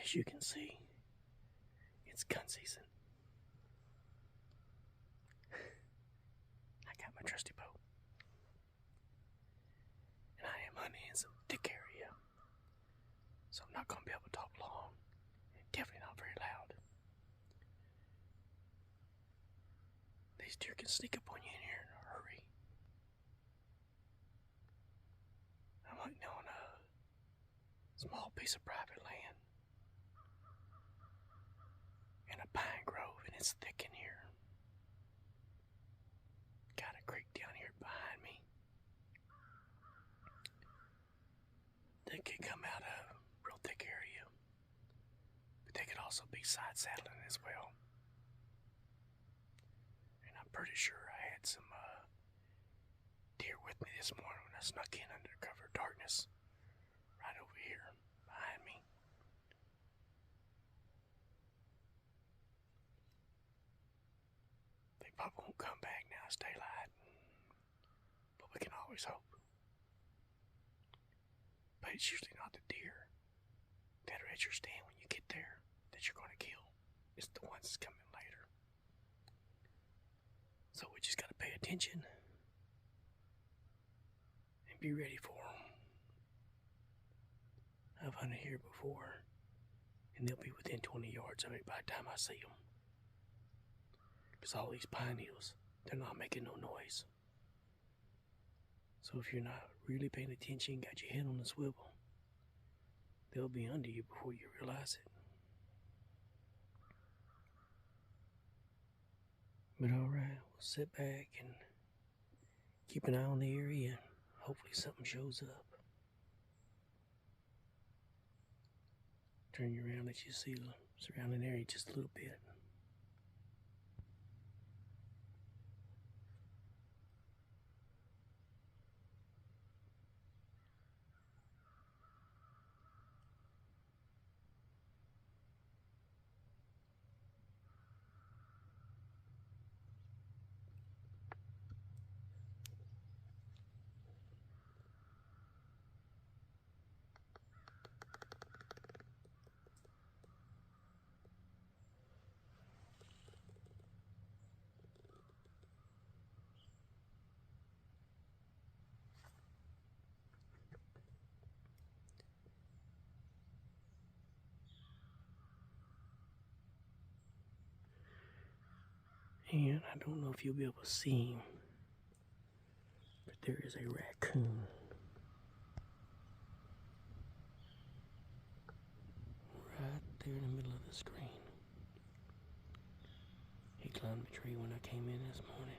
As you can see, it's gun season. I got my trusty bow. And I am hunting in some thick area. So I'm not going to be able to talk long. And definitely not very loud. These deer can sneak up on you in here in a hurry. I'm hunting on a small piece of private land. In a pine grove, and it's thick in here. Got a creek down here behind me. They could come out of a real thick area, but they could also be side saddling as well. And I'm pretty sure I had some deer with me this morning when I snuck in under cover of darkness right over here behind me. They probably won't come back now it's daylight, but we can always hope. But it's usually not the deer that are at your stand when you get there that you're going to kill. It's the ones that's coming later. So we just got to pay attention and be ready for them. I've hunted here before, and they'll be within 20 yards of me by the time I see them. Because all these pine hills, they're not making no noise. So if you're not really paying attention, got your head on the swivel, they'll be under you before you realize it. But alright, we'll sit back and keep an eye on the area and hopefully something shows up. Turn you around, let you see the surrounding area just a little bit. And I don't know if you'll be able to see him, but there is a raccoon right there in the middle of the screen. He climbed the tree when I came in this morning,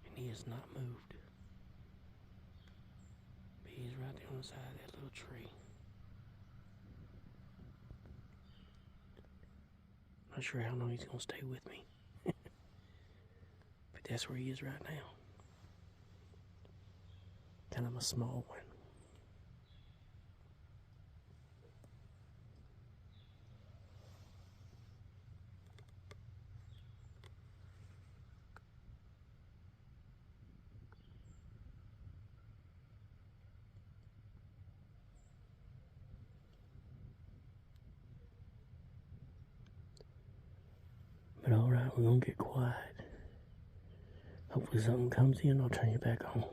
and he has not moved. But he's right there on the side of that little tree. Not sure how long he's going to stay with me. But that's where he is right now. Kind of a small one. But alright, we're going to get quiet. Hopefully something comes in, I'll turn you back on.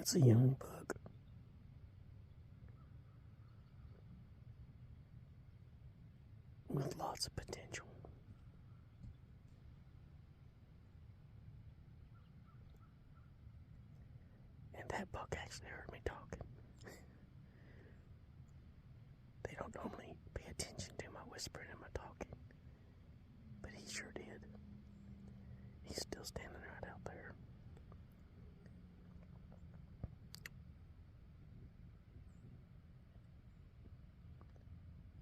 That's a young buck. With lots of potential. And that buck actually heard me talking. They don't normally pay attention to my whispering and my talking, but he sure did. He's still standing right out there.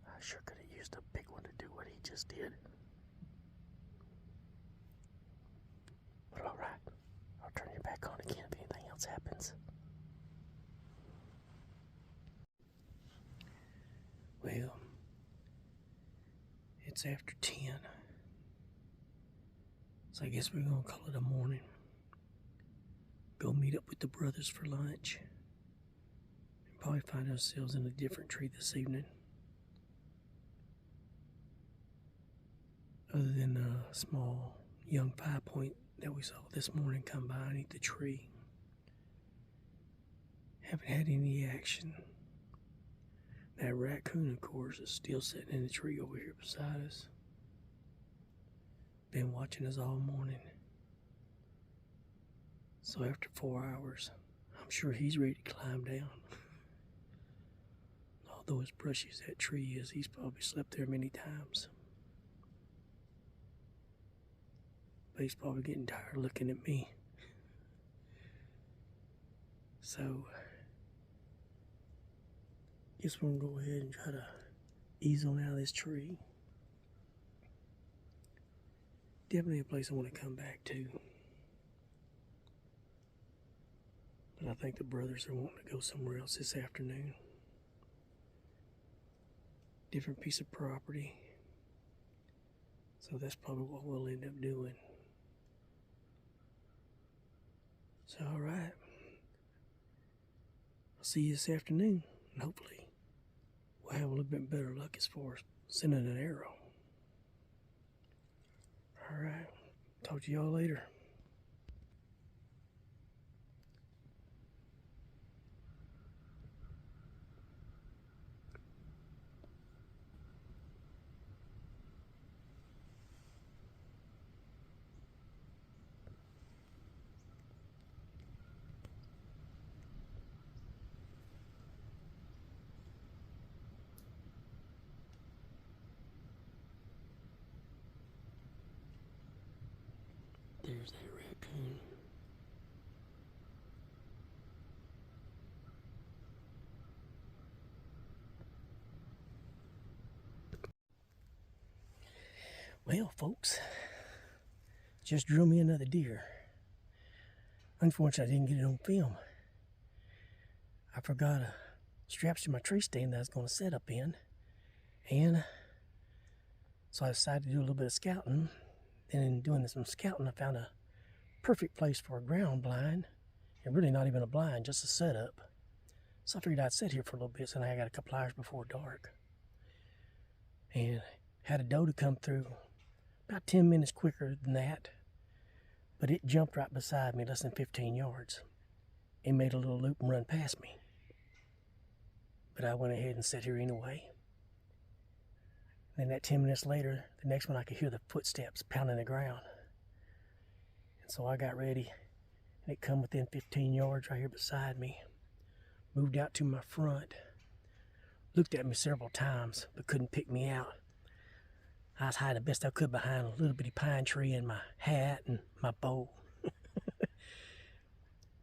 I sure could have used a big one to do what he just did. But alright, I'll turn you back on again if anything else happens. Well, it's after 10. So I guess we're gonna call it a morning. Go meet up with the brothers for lunch. And probably find ourselves in a different tree this evening. Other than a small young 5-point that we saw this morning come by underneath the tree. Haven't had any action. That raccoon, of course, is still sitting in the tree over here beside us. Been watching us all morning. So after 4 hours, I'm sure he's ready to climb down. Although as brushy as that tree is, he's probably slept there many times. But he's probably getting tired looking at me. So, guess we're gonna go ahead and try to ease on out of this tree. Definitely a place I want to come back to. But I think the brothers are wanting to go somewhere else this afternoon. Different piece of property. So that's probably what we'll end up doing. So, alright. I'll see you this afternoon. And hopefully, we'll have a little bit better luck as far as sending an arrow. Alright. Talk to y'all later. There's that raccoon. Well, folks, just drew me another deer. Unfortunately, I didn't get it on film. I forgot straps to my tree stand that I was going to set up in. And so I decided to do a little bit of scouting. Then in doing some scouting, I found a perfect place for a ground blind. And really not even a blind, just a setup. So I figured I'd sit here for a little bit, so I got a couple hours before dark. And had a doe to come through about 10 minutes quicker than that. But it jumped right beside me, less than 15 yards. It made a little loop and run past me. But I went ahead and sat here anyway. Then that 10 minutes later, the next one I could hear the footsteps pounding the ground. And so I got ready, and it come within 15 yards right here beside me. Moved out to my front. Looked at me several times, but couldn't pick me out. I was hiding the best I could behind a little bitty pine tree and my hat and my bow.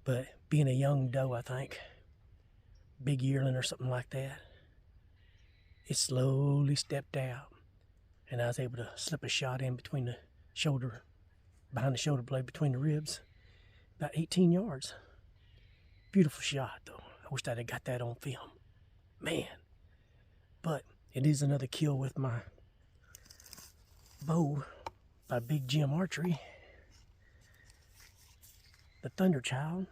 But being a young doe, I think, big yearling or something like that, it slowly stepped out, and I was able to slip a shot in between the shoulder, behind the shoulder blade, between the ribs, about 18 yards. Beautiful shot, though. I wished I'd have got that on film. Man. But it is another kill with my bow by Big Jim Archery, the Thunderchild.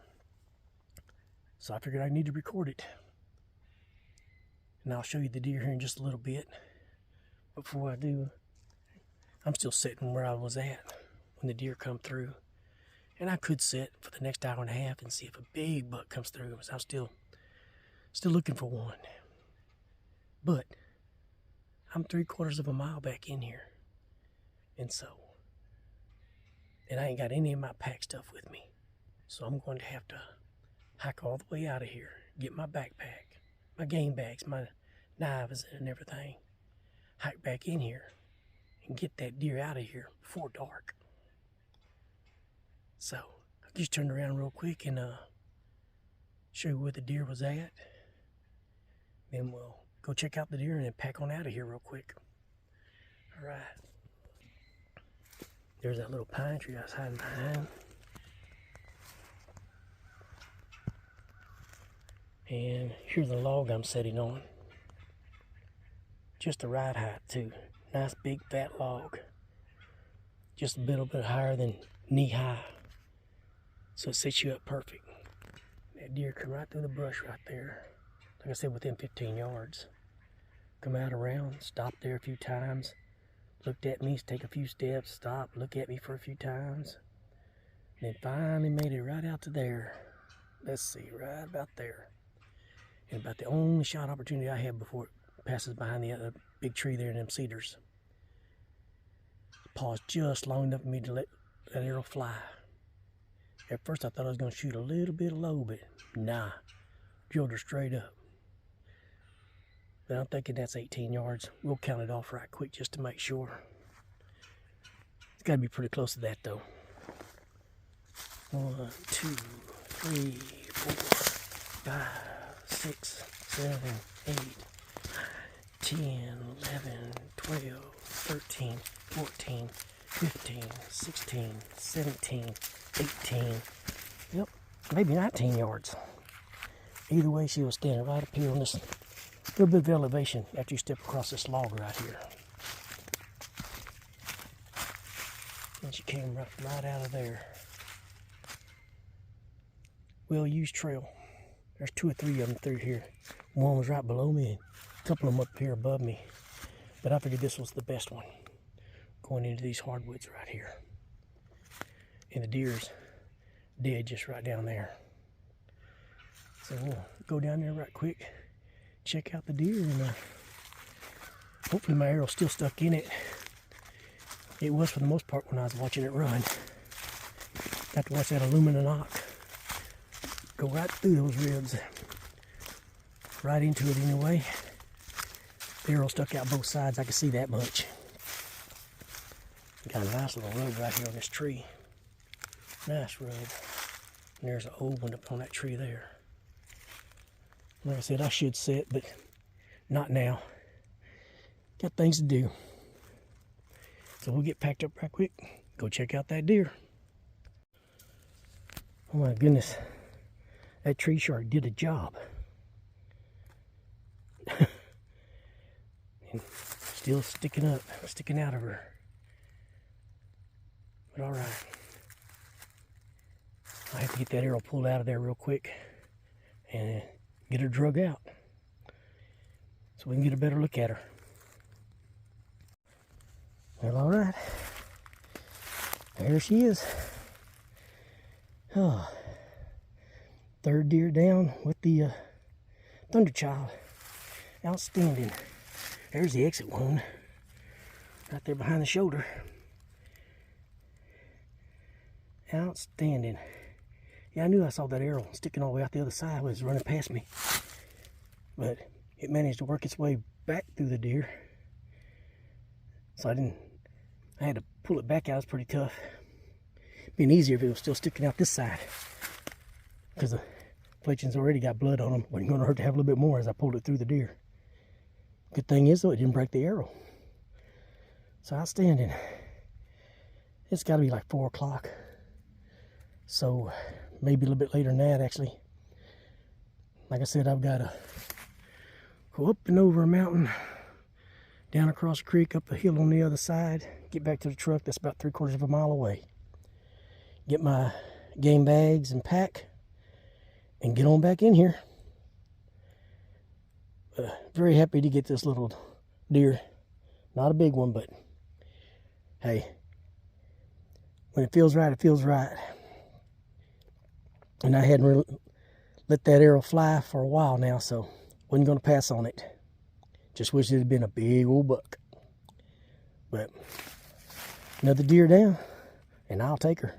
So I figured I need to record it. And I'll show you the deer here in just a little bit. Before I do, I'm still sitting where I was at when the deer come through. And I could sit for the next hour and a half and see if a big buck comes through. I'm still looking for one. But I'm 3/4 of a mile back in here. And I ain't got any of my pack stuff with me. So I'm going to have to hike all the way out of here, get my backpack, my game bags, my knives and everything, hike back in here and get that deer out of here before dark. So I just turned around real quick and show you where the deer was at. Then we'll go check out the deer and then pack on out of here real quick. All right. There's that little pine tree I was hiding behind. And here's the log I'm sitting on. Just the right height too. Nice big fat log. Just a little bit higher than knee high. So it sets you up perfect. That deer come right through the brush right there. Like I said, within 15 yards. Come out around, stop there a few times. Looked at me, take a few steps, stop, look at me for a few times. And then finally made it right out to there. Let's see, right about there. And about the only shot opportunity I have before it passes behind the other big tree there in them cedars. Paused just long enough for me to let that arrow fly. At first I thought I was going to shoot a little bit low, but nah, drilled her straight up. But I'm thinking that's 18 yards. We'll count it off right quick just to make sure. It's got to be pretty close to that though. 1, 2, 3, 4, 5, 6, 7, 8, 10, 11, 12, 13, 14, 15, 16, 17, 18, yep, maybe 19 yards. Either way, she was standing right up here on this little bit of elevation after you step across this log right here. And she came right out of there. Well-used trail. There's 2 or 3 of them through here. One was right below me, and a couple of them up here above me. But I figured this was the best one, going into these hardwoods right here. And the deer's dead just right down there. So we'll go down there right quick, check out the deer, and hopefully my arrow's still stuck in it. It was for the most part when I was watching it run. Got to watch that aluminum knock go right through those ribs, right into it anyway. The arrow stuck out both sides, I can see that much. Got a nice little rub right here on this tree. Nice rub. And there's an old one up on that tree there. Like I said, I should sit, but not now. Got things to do. So we'll get packed up right quick, go check out that deer. Oh my goodness, that tree shark did a job. And still sticking out of her. But all right. I have to get that arrow pulled out of there real quick and get her drug out so we can get a better look at her. Well, all right. There she is. Oh, third deer down with the Thunderchild. Outstanding. There's the exit wound right there behind the shoulder. Outstanding. Yeah, I knew I saw that arrow sticking all the way out the other side when it was running past me. But it managed to work its way back through the deer. So I had to pull it back out. It was pretty tough. It'd been easier if it was still sticking out this side, because the fletchings already got blood on them. Wasn't going to hurt to have a little bit more as I pulled it through the deer. Good thing is though, it didn't break the arrow. So outstanding. It's got to be like 4 o'clock. So maybe a little bit later than that, actually. Like I said, I've got to go up and over a mountain, down across a creek, up a hill on the other side, get back to the truck that's about 3/4 of a mile away. Get my game bags and pack, and get on back in here. Very happy to get this little deer. Not a big one, but hey, when it feels right, it feels right. And I hadn't really let that arrow fly for a while now, so wasn't going to pass on it. Just wish it had been a big old buck. But another deer down, and I'll take her.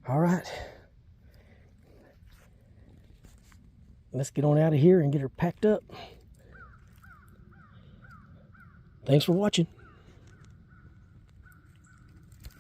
All right. Let's get on out of here and get her packed up. Thanks for watching.